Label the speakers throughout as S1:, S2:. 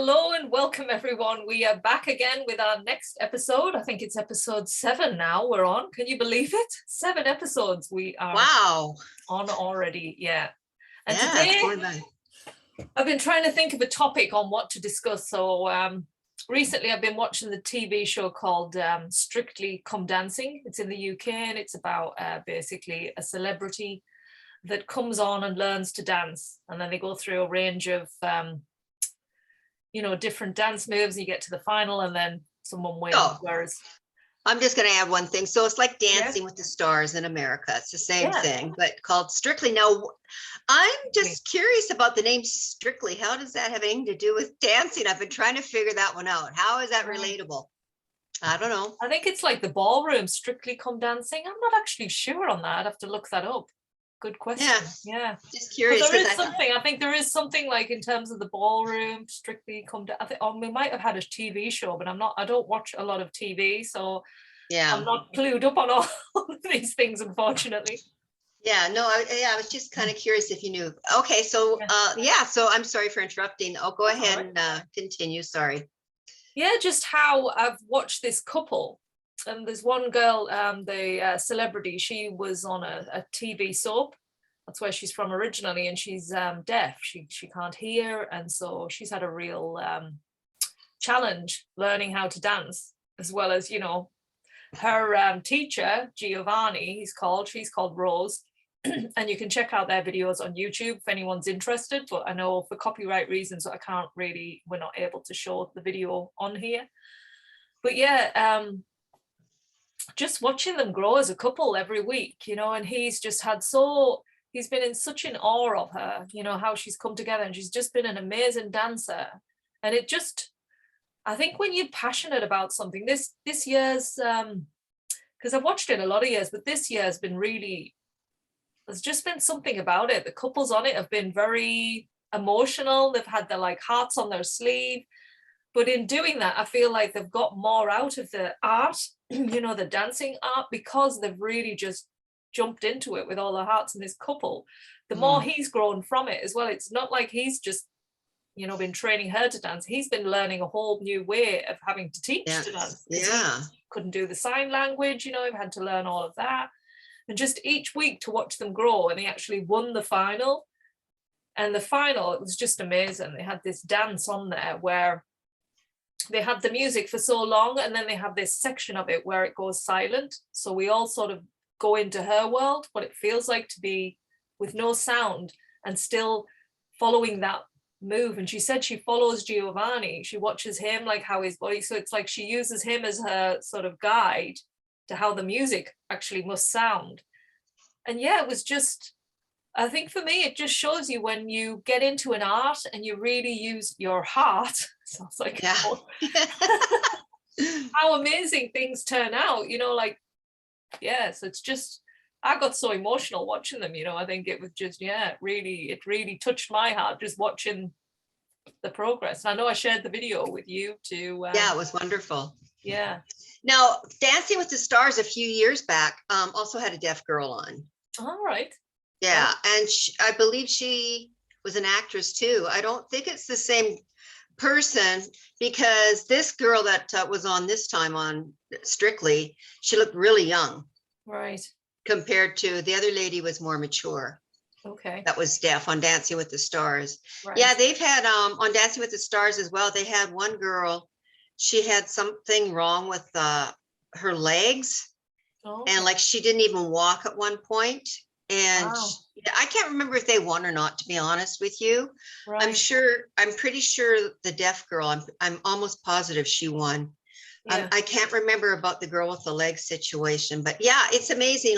S1: Hello and welcome everyone. We are back again with our next episode. I think it's episode 7 now we're on. Can you believe it? 7 episodes we are on already. Yeah. And today I've been trying to think of a topic on what to discuss. So recently I've been watching the TV show called Strictly Come Dancing. It's in the UK and it's about basically a celebrity that comes on and learns to dance. And then they go through a range of different dance moves, and you get to the final and then someone wins. Whereas
S2: I'm just going to add one thing. So it's like Dancing with the Stars in America. It's the same thing, but called Strictly. Now, I'm just curious about the name Strictly. How does that have anything to do with dancing? I've been trying to figure that one out. How is that relatable? I don't know.
S1: I think it's like the ballroom, Strictly Come Dancing. I'm not actually sure on that. I'd have to look that up. Good question. Yeah.
S2: Just curious.
S1: There is something. I think there is something like in terms of the ballroom, Strictly Come Down. I think we might have had a TV show, but I don't watch a lot of TV, so I'm not clued up on all of these things, unfortunately.
S2: Yeah, no, I was just kind of curious if you knew. Okay, so so I'm sorry for interrupting. Oh, go ahead and continue. Sorry.
S1: Yeah, just how I've watched this couple. And there's one girl, the celebrity, she was on a TV soap. That's where she's from originally, and she's deaf. She can't hear, and so she's had a real challenge learning how to dance, as well as, her teacher, Giovanni, she's called Rose. And you can check out their videos on YouTube if anyone's interested, but I know for copyright reasons we're not able to show the video on here. But just watching them grow as a couple every week, and he's been in such an awe of her, how she's come together, and she's just been an amazing dancer. And I think when you're passionate about something, this year's, because I've watched it a lot of years, but this year has been there's just been something about it. The couples on it have been very emotional. They've had their hearts on their sleeve. But in doing that, I feel like they've got more out of the art, the dancing art, because they've really just jumped into it with all their hearts. And this couple, the more he's grown from it as well, it's not like he's just, been training her to dance. He's been learning a whole new way of having to teach to dance.
S2: Yeah.
S1: He couldn't do the sign language, he had to learn all of that. And just each week to watch them grow. And he actually won the final. And the final, it was just amazing. They had this dance on there where they had the music for so long, and then they have this section of it where it goes silent. So we all sort of go into her world, what it feels like to be with no sound and still following that move. And she said she follows Giovanni. She watches him, how his body. So it's like she uses him as her sort of guide to how the music actually must sound. And it was just, I think for me, it just shows you when you get into an art and you really use your heart. Sounds like how amazing things turn out, so it's just, I got so emotional watching them, I think it was just, it really touched my heart just watching the progress. And I know I shared the video with you too.
S2: It was wonderful.
S1: Yeah.
S2: Now, Dancing with the Stars a few years back also had a deaf girl on.
S1: All right.
S2: Yeah, and I believe she was an actress too. I don't think it's the same person, because this girl that was on this time on Strictly, she looked really young.
S1: Right.
S2: Compared to the other lady was more mature.
S1: Okay.
S2: That was deaf on Dancing with the Stars.
S1: Right.
S2: Yeah, they've had on Dancing with the Stars as well. They had one girl, she had something wrong with her legs.
S1: Okay.
S2: And she didn't even walk at one point. And I can't remember if they won or not, to be honest with you. Right. I'm pretty sure the deaf girl, I'm almost positive she won. Yeah. I can't remember about the girl with the leg situation, but it's amazing.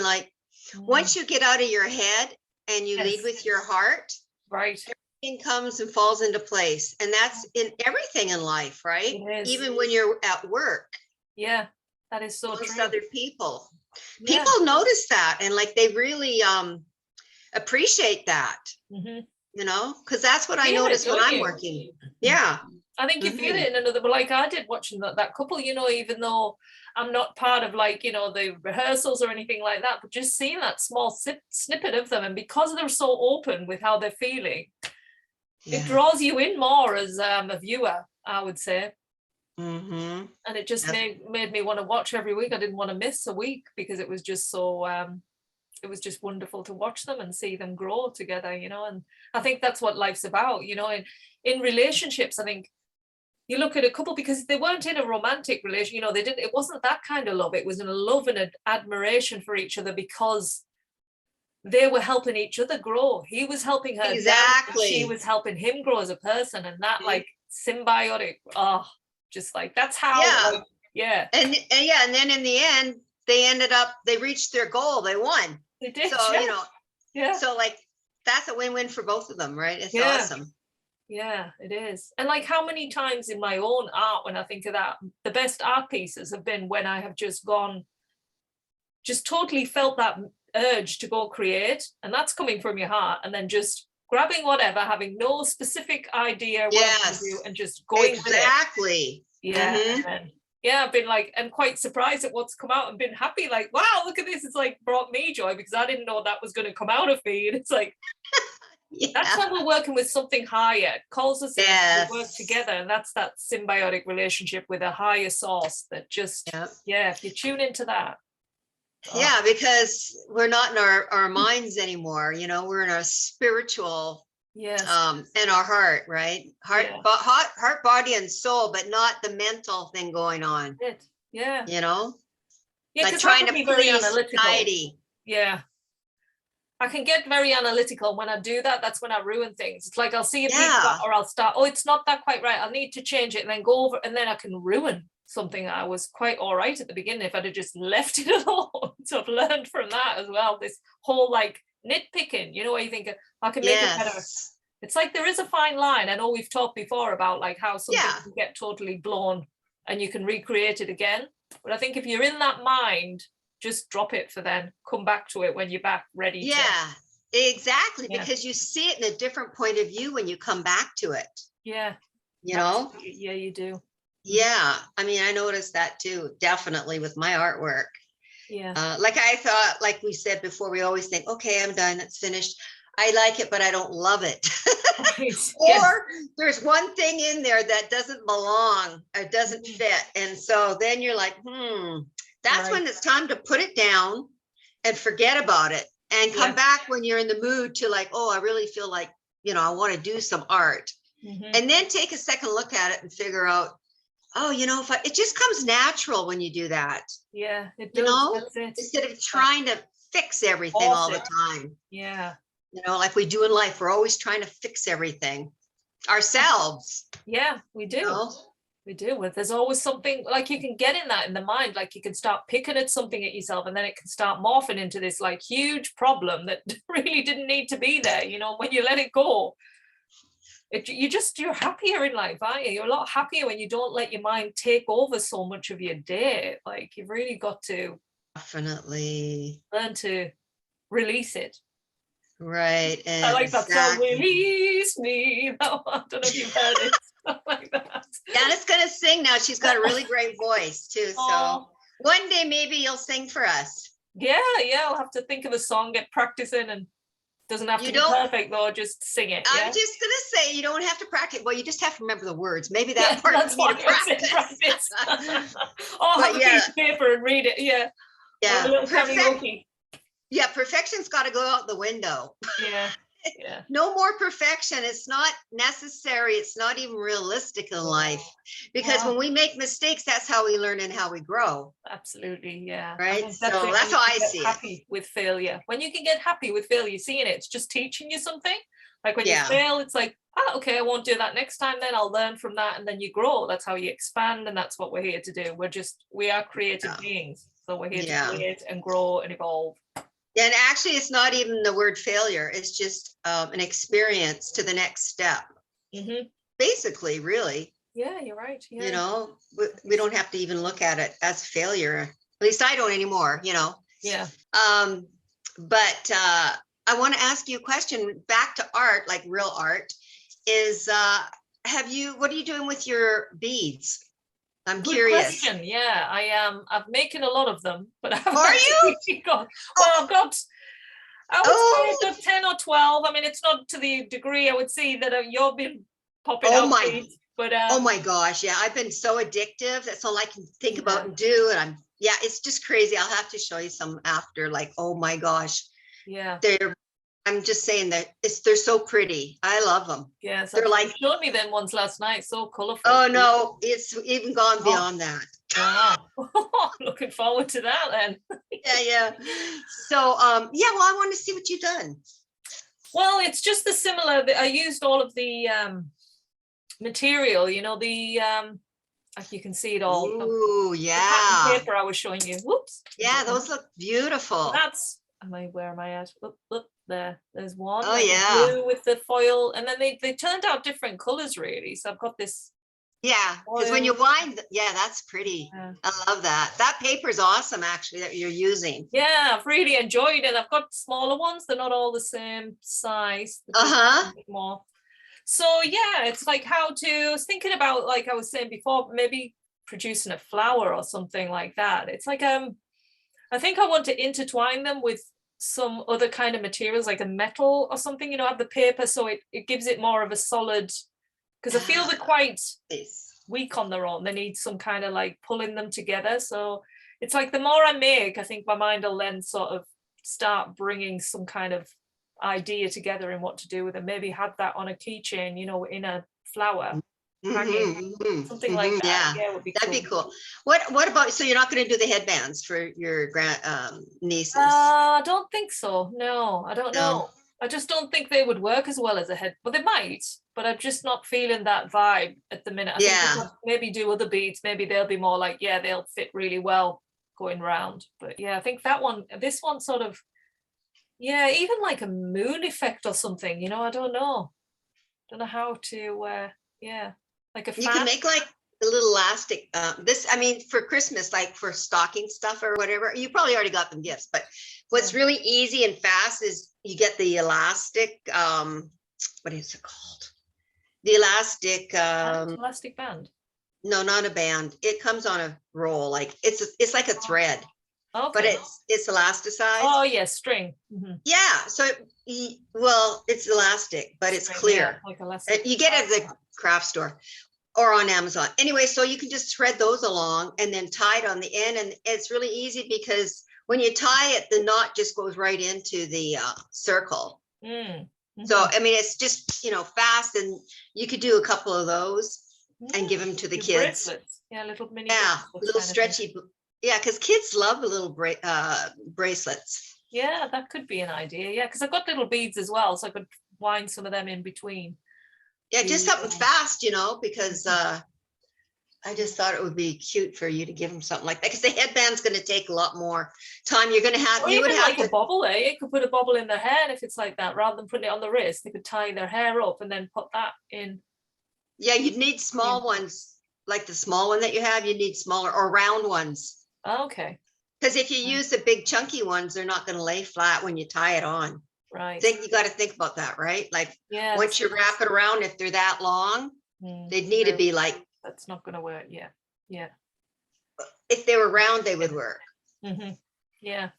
S2: Once you get out of your head and you lead with your heart,
S1: right,
S2: everything comes and falls into place. And that's in everything in life, right? Even when you're at work.
S1: Yeah, that is so true.
S2: Other people. People notice that, and they really appreciate that, because that's what I notice when I'm working. Yeah,
S1: I think you feel it in another, but I did watching that couple, even though I'm not part of the rehearsals or anything like that, but just seeing that small snippet of them, and because they're so open with how they're feeling, it draws you in more as a viewer. I would say.
S2: Mm-hmm.
S1: And it just made me want to watch every week. I didn't want to miss a week because it was just so it was just wonderful to watch them and see them grow together, you know. And I think that's what life's about, you know. In relationships, I think you look at a couple, because they weren't in a romantic relation, you know, they didn't, it wasn't that kind of love. It was in a love and an admiration for each other, because they were helping each other grow. He was helping her,
S2: exactly.
S1: she was helping him grow as a person, and that like symbiotic, just like, that's how, and
S2: then in the end they reached their goal, they won.
S1: They did.
S2: So you know, so like that's a win-win for both of them, right? It's awesome.
S1: Yeah, it is. And like, how many times in my own art, when I think of that, the best art pieces have been when I have just totally felt that urge to go create, and that's coming from your heart, and then just grabbing whatever, having no specific idea what I'm going to do, and just going with it. Yeah, I've been like, and quite surprised at what's come out, and been happy, like, wow, look at this, it's like brought me joy, because I didn't know that was going to come out of me. And it's like, that's when we're working with something higher. It calls us in to work together, and that's that symbiotic relationship with a higher source that just, if you tune into that.
S2: Yeah, because we're not in our minds anymore, you know, we're in our spiritual, and our heart, right? Heart, body, and soul, but not the mental thing going on. You know, like trying to please society.
S1: I can get very analytical. When I do that, that's when I ruin things. It's like I'll see a piece, or I'll start, it's not that quite right, I'll need to change it, and then go over, and then I can ruin something I was quite all right at the beginning if I'd have just left it alone. So I've learned from that as well, this whole like nitpicking, you know, where you think I can make it better. It's like there is a fine line. I know we've talked before about like how something can get totally blown and you can recreate it again. But I think if you're in that mind, just drop it, for then come back to it when you're back ready to.
S2: Exactly, because you see it in a different point of view when you come back to it. You know?
S1: Yeah, you do.
S2: Yeah, I mean, I noticed that too, definitely with my artwork. Like I thought, like we said before, we always think, okay, I'm done, it's finished. I like it, but I don't love it. Or there's one thing in there that doesn't belong, or doesn't fit. And so then you're like, that's when it's time to put it down and forget about it, and come back when you're in the mood to like, I really feel like, you know, I want to do some art. And then take a second look at it and figure out, you know, it just comes natural when you do that.
S1: Yeah, it does.
S2: You know,
S1: that's it.
S2: Instead of trying to fix everything all the time. You know, like we do in life, we're always trying to fix everything ourselves.
S1: Yeah, we do. You know? We do. There's always something, like you can get in the mind, like you can start picking at something at yourself, and then it can start morphing into this like huge problem that really didn't need to be there. You know, when you let it go, you're happier in life, aren't you? You're a lot happier when you don't let your mind take over so much of your day. Like you've really got to
S2: definitely learn
S1: to release it.
S2: Right.
S1: I like that song, Release Me. I don't know if you've heard it. Like that.
S2: Anna's gonna sing now. She's got a really great voice too. So one day maybe you'll sing for us.
S1: Yeah, I'll have to think of a song, get practicing, and doesn't have to be perfect though, just sing it.
S2: I'm just gonna say you don't have to practice. Well, you just have to remember the words. Maybe that part you need to practice.
S1: Have a piece of paper and read it. Yeah. A little karaoke.
S2: Yeah, perfection's got to go out the window. No more perfection. It's not necessary. It's not even realistic in life, because when we make mistakes, that's how we learn and how we grow.
S1: Absolutely. Yeah.
S2: Right. So that's how I see it.
S1: Happy with failure. When you can get happy with failure, seeing it, it's just teaching you something. Like when you fail, it's like, okay, I won't do that next time. Then I'll learn from that, and then you grow. That's how you expand, and that's what we're here to do. We are creative beings, so we're here to create and grow and evolve.
S2: And actually, it's not even the word failure. It's just an experience to the next step. Basically, really.
S1: Yeah, you're right. Yeah.
S2: You know, we don't have to even look at it as failure. At least I don't anymore, you know.
S1: Yeah.
S2: But I want to ask you a question back to art, like real art, is what are you doing with your beads? I'm curious.
S1: Question. Yeah, I am. I'm making a lot of them, but I haven't.
S2: Are you?
S1: I've got. I would say 10 or 12. I mean, it's not to the degree I would see that you've been popping out.
S2: Oh my
S1: But
S2: oh my gosh, yeah, I've been so addictive. That's all I can think about and do. And yeah, it's just crazy. I'll have to show you some after, like, oh my gosh.
S1: Yeah.
S2: I'm just saying that they're so pretty. I love them.
S1: Yes,
S2: they're like,
S1: you showed me them ones last night. So colorful.
S2: Oh no, it's even gone beyond that.
S1: Wow. Looking forward to that then.
S2: Yeah. So yeah, well, I want to see what you've done.
S1: Well, it's just the similar. I used all of the material, you know, the like you can see it all.
S2: Ooh, yeah.
S1: The pattern paper I was showing you. Whoops.
S2: Yeah, those look beautiful.
S1: That's where am I at? Look, there's one.
S2: Oh
S1: like
S2: yeah.
S1: Blue with the foil, and then they turned out different colors really. So I've got this.
S2: Yeah, because when you wind, yeah, that's pretty. Yeah. I love that. That paper is awesome, actually, that you're using.
S1: Yeah, I've really enjoyed it. I've got smaller ones. They're not all the same size. More. So yeah, it's like I was thinking about, like I was saying before, maybe producing a flower or something like that. It's like I think I want to intertwine them with some other kind of materials, like a metal or something, you know, have the paper so it gives it more of a solid, because I feel they're quite weak on their own. They need some kind of like pulling them together. So it's like the more I make, I think my mind will then sort of start bringing some kind of idea together in what to do with them. Maybe have that on a keychain, you know, in a flower. Something like that. Yeah, would be
S2: that'd be cool. What about, so you're not going to do the headbands for your nieces?
S1: I don't think so. No, I don't know. I just don't think they would work as well as a head. Well, they might, but I'm just not feeling that vibe at the minute. I think maybe do other beads. Maybe they'll be more like, yeah, they'll fit really well going round. But yeah, I think this one sort of, yeah, even like a moon effect or something, you know, I don't know how to, yeah, like a fan.
S2: You can make like a little elastic, I mean, for Christmas, like for stocking stuff or whatever, you probably already got them gifts, but what's really easy and fast is you get the elastic, what is it called? The elastic,
S1: elastic band.
S2: No, not a band. It comes on a roll, like it's like a thread. Okay. But it's elasticized.
S1: Oh yes, string.
S2: Yeah, so it's elastic, but it's clear. Yeah, like elastic. You get it at the craft store or on Amazon. Anyway, so you can just thread those along and then tie it on the end, and it's really easy because when you tie it, the knot just goes right into the circle. So I mean, it's just, you know, fast, and you could do a couple of those and give them to the kids.
S1: Bracelets. Yeah, little mini.
S2: Yeah, little stretchy. Yeah, because kids love the little bracelets.
S1: Yeah, that could be an idea. Yeah, because I've got little beads as well, so I could wind some of them in between.
S2: Yeah, just something fast, you know, because I just thought it would be cute for you to give them something like that, because the headband's going to take a lot more time. You're going to have,
S1: you would have like a bobble, eh? You could put a bobble in their hair if it's like that, rather than putting it on the wrist. They could tie their hair up and then put that in. Yeah,
S2: you'd need small ones, like the small one that you have. You need smaller or round ones.
S1: Okay.
S2: Because if you use the big chunky ones, they're not going to lay flat when you tie it on.
S1: Right.
S2: You got to think about that, right? Like once you wrap it around, if they're that long, they'd need to be like.
S1: That's not going to work. Yeah. Yeah.
S2: If they were round, they would work.
S1: Yeah.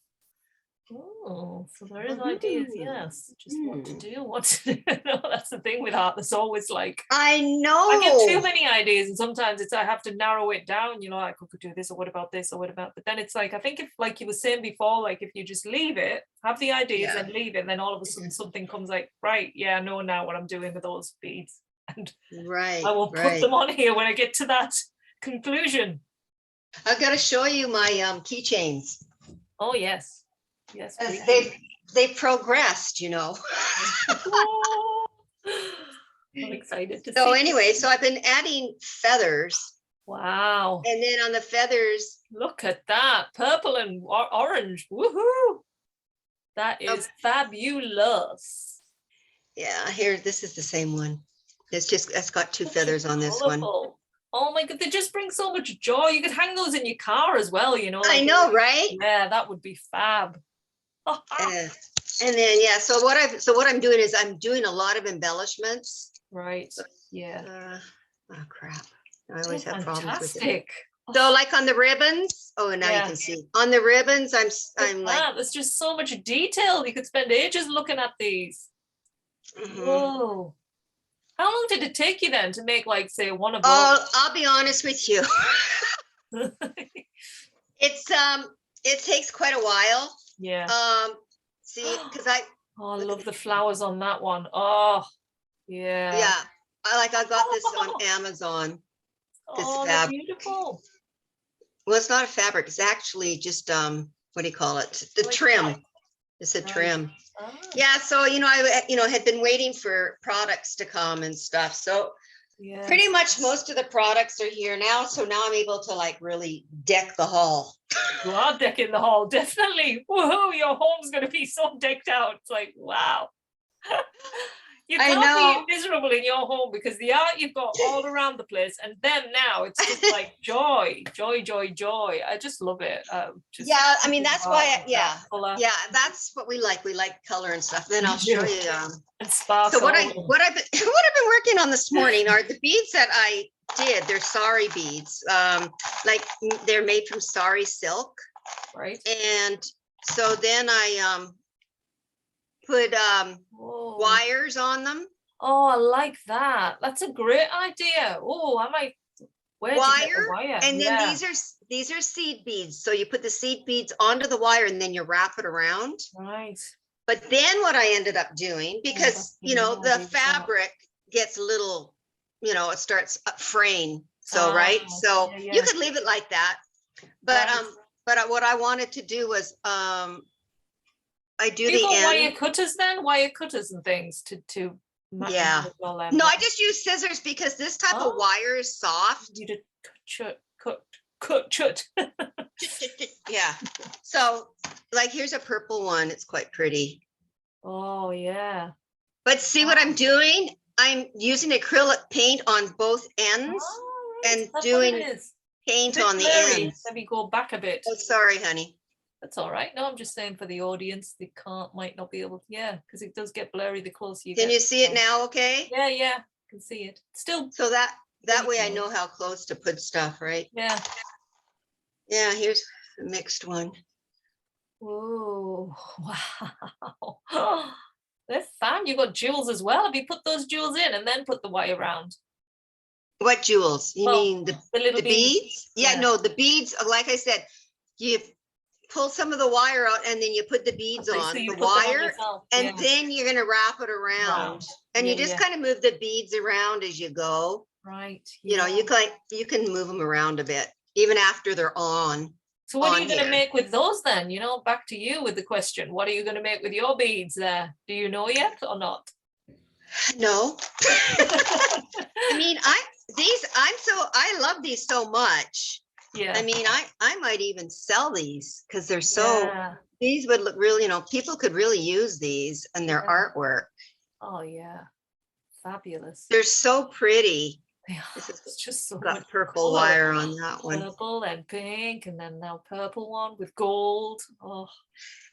S1: Oh, so there is ideas. Yes. Just what to do. What to do. No, that's the thing with art. There's always like.
S2: I know.
S1: I get too many ideas, and sometimes I have to narrow it down. You know, like I could do this, or what about this, or what about? But then it's like, I think if, like you were saying before, like if you just leave it, have the ideas and leave it, then all of a sudden something comes like, right, yeah, I know now what I'm doing with those beads, and
S2: I
S1: will put them on here when I get to that conclusion.
S2: I've got to show you my keychains.
S1: Oh yes. Yes,
S2: they've progressed, you know.
S1: I'm excited to see.
S2: So anyway, so I've been adding feathers.
S1: Wow.
S2: And then on the feathers.
S1: Look at that. Purple and orange. Woohoo. That is fabulous.
S2: Yeah, here, this is the same one. It's got two feathers on this one.
S1: Oh my God, they just bring so much joy. You could hang those in your car as well, you know.
S2: I know, right?
S1: Yeah, that would be fab.
S2: And then so what I'm doing is I'm doing a lot of embellishments.
S1: Right. Yeah.
S2: Oh crap. I always have problems with
S1: it.
S2: So like on the ribbons, now you can see. On the ribbons, I'm like,
S1: there's just so much detail. You could spend ages looking at these. Whoa. How long did it take you then to make, like, say, one of those?
S2: Oh, I'll be honest with you. It takes quite a while.
S1: Yeah.
S2: See, because
S1: Oh, I love the flowers on that one. Oh, yeah.
S2: I got this on Amazon. This
S1: Oh, they're beautiful.
S2: Well, it's not a fabric. It's actually just what do you call it? The
S1: Like
S2: trim.
S1: that.
S2: It's a
S1: Right.
S2: trim.
S1: Oh.
S2: Yeah. So I had been waiting for products to come and stuff. So
S1: Yes.
S2: pretty much most of the products are here now. So now I'm able to like really deck the hall.
S1: You are decking the hall, definitely. Whoa, your home's going to be so decked out. It's like, wow. You can't be miserable in your home because the art you've got all around the place, and then now it's just like joy. I just love it.
S2: I mean, that's why. That's what we like. We like color and stuff. Then I'll show you.
S1: And sparkle.
S2: So what I've been working on this morning are the beads that I did. They're sari beads. Like they're made from sari silk.
S1: Right.
S2: And so then I put wires on them.
S1: Oh, I like that. That's a great idea. Oh, I might wire.
S2: And then these are seed beads. So you put the seed beads onto the wire and then you wrap it around.
S1: Right.
S2: But then what I ended up doing, because the fabric gets a little, it starts fraying. So so you could leave it like that. But what I wanted to do was I do the end.
S1: Wire cutters then? Wire cutters and things to
S2: no, I just use scissors because this type of wire is soft.
S1: You did cut.
S2: Yeah. So like here's a purple one. It's quite pretty.
S1: Oh yeah.
S2: But see what I'm doing? I'm using acrylic paint on both ends and doing paint on the ends.
S1: Let me go back a bit.
S2: Oh, sorry, honey.
S1: That's all right. No, I'm just saying for the audience, they might not be able to, because it does get blurry the closer you get.
S2: Can you see it now, okay?
S1: Yeah, I can see it. Still.
S2: So that way I know how close to put stuff, right?
S1: Yeah.
S2: Yeah, here's a mixed one.
S1: Oh, wow. They're fun. You got jewels as well. Have you put those jewels in and then put the wire around?
S2: What jewels? You mean the little beads? Yeah, no, the beads, like I said, you pull some of the wire out and then you put the beads on the wire and then you're going to wrap it around and you just kind of move the beads around as you go.
S1: Right.
S2: You can move them around a bit even after they're on.
S1: So what are you going to make with those then? Back to you with the question. What are you going to make with your beads there? Do you know yet or not?
S2: No. I mean, I love these so much.
S1: Yeah.
S2: I mean, I might even sell these because they're these would look really, people could really use these in their artwork.
S1: Oh yeah. Fabulous.
S2: They're so pretty.
S1: It's just so
S2: got purple wire on that one.
S1: Purple and pink, and then now purple one with gold. Oh.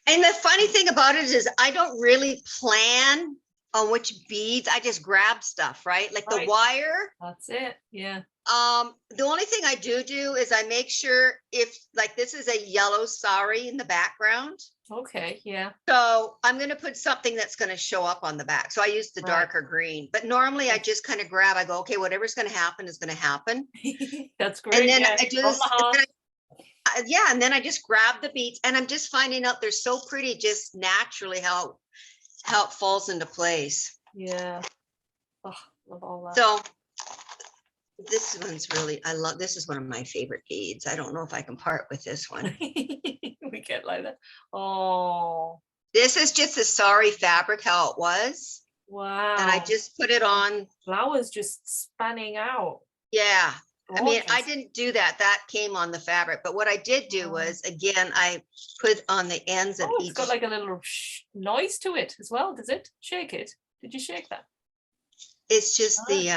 S2: And the funny thing about it is I don't really plan on which beads. I just grab stuff, right? Like the wire.
S1: That's it. Yeah.
S2: The only thing I do is I make sure if like this is a yellow sari in the background.
S1: Okay, yeah.
S2: So I'm going to put something that's going to show up on the back. So I use the darker green, but normally I just kind of grab, I go, okay, whatever's going to happen is going to happen.
S1: That's great.
S2: And then I do this. And then I just grab the beads and I'm just finding out they're so pretty just naturally how it falls into place.
S1: Yeah. Oh, love all that.
S2: So this one's really, this is one of my favorite beads. I don't know if I can part with this one.
S1: We get like that. Oh.
S2: This is just a sari fabric, how it was.
S1: Wow.
S2: And I just put it on.
S1: Flowers just spanning out.
S2: Yeah. Gorgeous. I mean, I didn't do that. That came on the fabric. But what I did do was, again, I put on the ends of each.
S1: It's got like a little noise to it as well. Does it? Shake it. Did you shake that?
S2: It's just the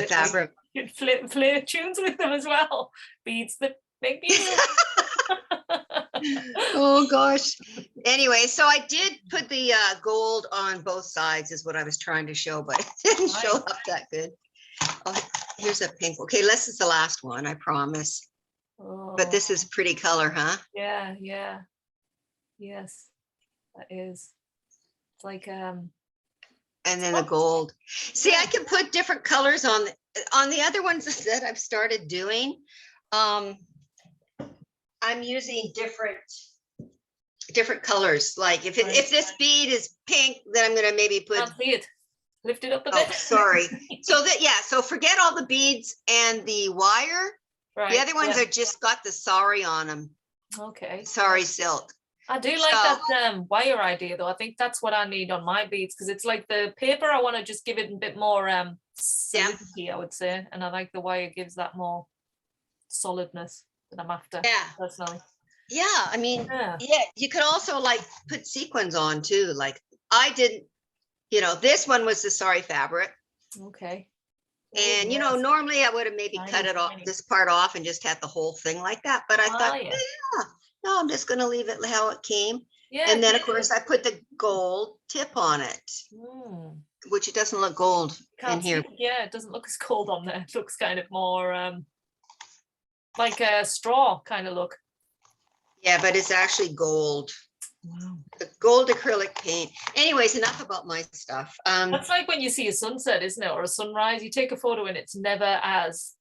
S2: fabric.
S1: Like you'd play tunes with them as well. Beads that make me.
S2: Oh gosh. Anyway, so I did put the gold on both sides is what I was trying to show, but it didn't show up that good. Oh, here's a pink. Okay, this is the last one, I promise. Oh. But this is pretty color, huh?
S1: Yeah. Yes, that is. It's like
S2: and then the gold. See, I can put different colors on the other ones that I've started doing. I'm using different colors. Like if this bead is pink, then I'm gonna maybe put.
S1: Can't see it. Lift it up a bit.
S2: Oh, sorry. So forget all the beads and the wire. Right. The other ones are just got the sari on them.
S1: Okay.
S2: Sari silk.
S1: I do like that wire idea though. I think that's what I need on my beads, because it's like the paper, I want to just give it a bit more solidity, I would say. And I like the wire gives that more solidness that I'm after. Yeah. Personally.
S2: Yeah. I mean, you could also like put sequins on too. Like I did, this one was the sari fabric.
S1: Okay.
S2: And, normally I would have maybe cut it off, this part off, and just had the whole thing like that. But I thought, no, I'm just going to leave it how it came. Yeah. And then, of course, I put the gold tip on it, which it doesn't look gold in here.
S1: It doesn't look as gold on there. It looks kind of more like a straw kind of look.
S2: Yeah, but it's actually gold. Wow. The gold acrylic paint. Anyways, enough about my stuff.
S1: That's like when you see a sunset, isn't it? Or a sunrise. You take a photo and it's never as.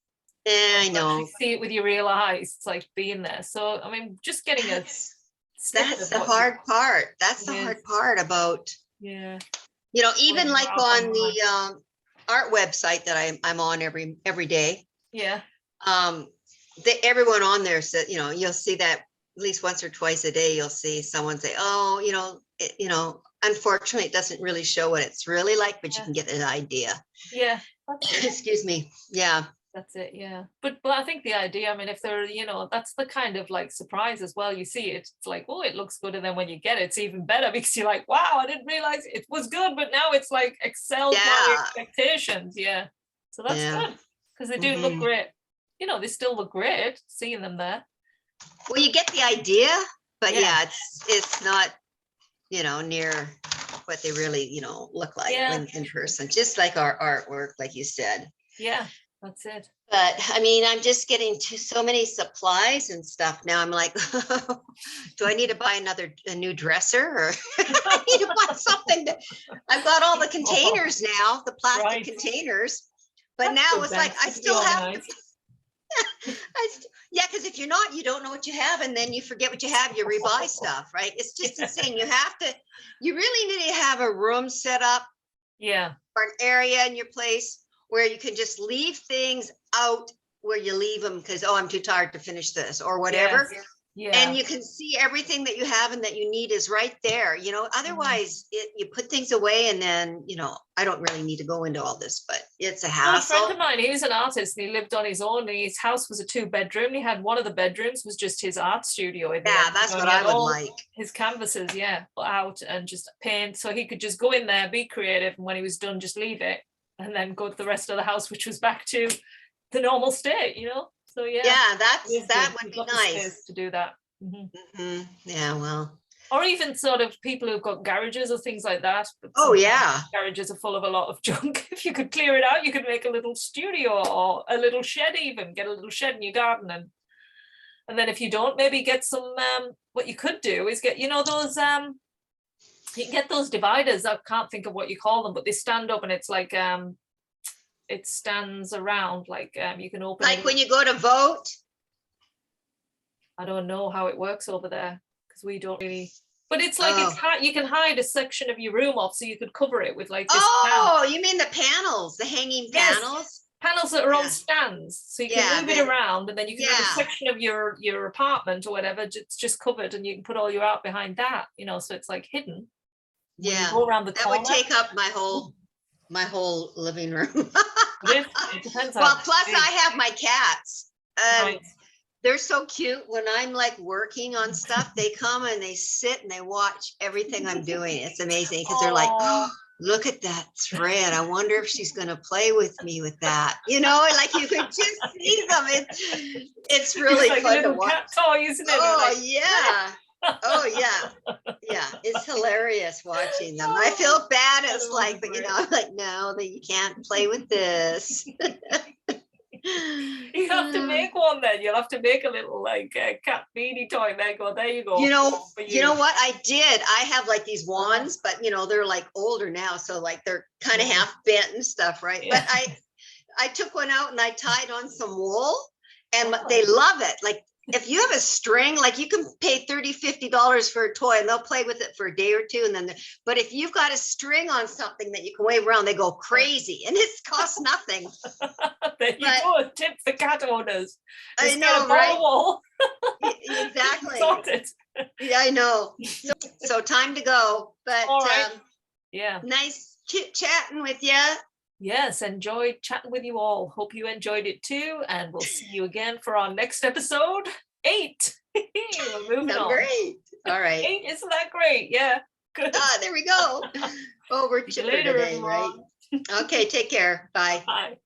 S2: Yeah, I know.
S1: You see it with your real eyes. It's like being there. So, I mean, just getting
S2: that's the hard part. That's the hard part about.
S1: Yeah.
S2: Even like on the art website that I'm on every day.
S1: Yeah.
S2: Everyone on there said, you'll see that. At least once or twice a day, you'll see someone say, "Oh, unfortunately, it doesn't really show what it's really like, but you can get an idea."
S1: Yeah.
S2: Excuse me. Yeah.
S1: That's it. Yeah. But I think the idea, I mean, if they're, that's the kind of like surprise as well. You see it, it's like, oh, it looks good. And then when you get it, it's even better because you're like, wow, I didn't realize it was good, but now it's like excelled my expectations. Yeah. So that's good because they do look great. They still look great seeing them there.
S2: Well, you get the idea, but it's not, near what they really, look like in person, just like our artwork, like you said.
S1: Yeah, that's it.
S2: But I mean, I'm just getting to so many supplies and stuff now. I'm like, do I need to buy a new dresser, or I need to buy something? I've got all the containers now, the plastic containers, but that's now it's like I still have. Because if you're not, you don't know what you have, and then you forget what you have, you rebuy stuff, right? It's just insane. You really need to have a room set up, or an area in your place where you can just leave things out where you leave them because, I'm too tired to finish this or whatever. Yes. Yeah. And you can see everything that you have and that you need is right there. Otherwise you put things away and then, I don't really need to go into all this, but it's a hassle.
S1: Well, a friend of mine, he was an artist and he lived on his own, and his house was a 2-bedroom. He had one of the bedrooms was just his art studio.
S2: That's what I would like.
S1: His canvases, out and just paint. So he could just go in there, be creative. And when he was done, just leave it and then go to the rest of the house, which was back to the normal state, So
S2: that would be nice
S1: to do that.
S2: Yeah, well,
S1: or even sort of people who've got garages or things like that. Garages are full of a lot of junk. If you could clear it out, you could make a little studio or a little shed. Even get a little shed in your garden, and then if you don't, maybe get some. What you could do is get those. You can get those dividers. I can't think of what you call them, but they stand up and it's like it stands around like you can open
S2: like when you go to vote.
S1: I don't know how it works over there because we don't really, but it's like you can hide a section of your room off, so you could cover it with like this
S2: you mean the panels, the hanging panels?
S1: Panels that are on stands, so you can move it around, and then you can have a section of your apartment or whatever, it's just covered, and you can put all your art behind that, so it's like hidden.
S2: Yeah,
S1: go around the corner.
S2: Would take up my whole living room.
S1: It depends.
S2: Well, plus I have my cats. They're so cute. When I'm like working on stuff, they come and they sit and they watch everything I'm doing. It's amazing because they're like, oh, look at that thread. I wonder if she's going to play with me with that. Like you could just see them. It's really
S1: like
S2: fun to watch.
S1: Cat toy, isn't it?
S2: Oh, yeah. Oh, yeah. Yeah. It's hilarious watching them. I feel bad. It's like, but I'm like, no, that you can't play with this.
S1: You have to make one then. You'll have to make a little like cat beanie toy. There you go.
S2: You know what I did? I have like these wands, but they're like older now. So like they're kind of half bent and stuff, right?
S1: Yeah.
S2: But I took one out and I tied on some wool and they love it. Like if you have a string, like you can pay $30-$50 for a toy and they'll play with it for a day or two. And then, but if you've got a string on something that you can wave around, they go crazy and it costs nothing.
S1: There you go. Tip for cat owners.
S2: I know, right? Exactly.
S1: Sorted.
S2: Yeah, I know. So time to go, but
S1: yeah,
S2: nice chit-chatting with you.
S1: Yes, enjoyed chatting with you all. Hope you enjoyed it too, and we'll see you again for our next episode 8. We're moving on.
S2: Great. All right.
S1: 8, isn't that great? Yeah. Good.
S2: There we go. Oh, we're chipper today, right? Okay, take care. Bye.
S1: Bye.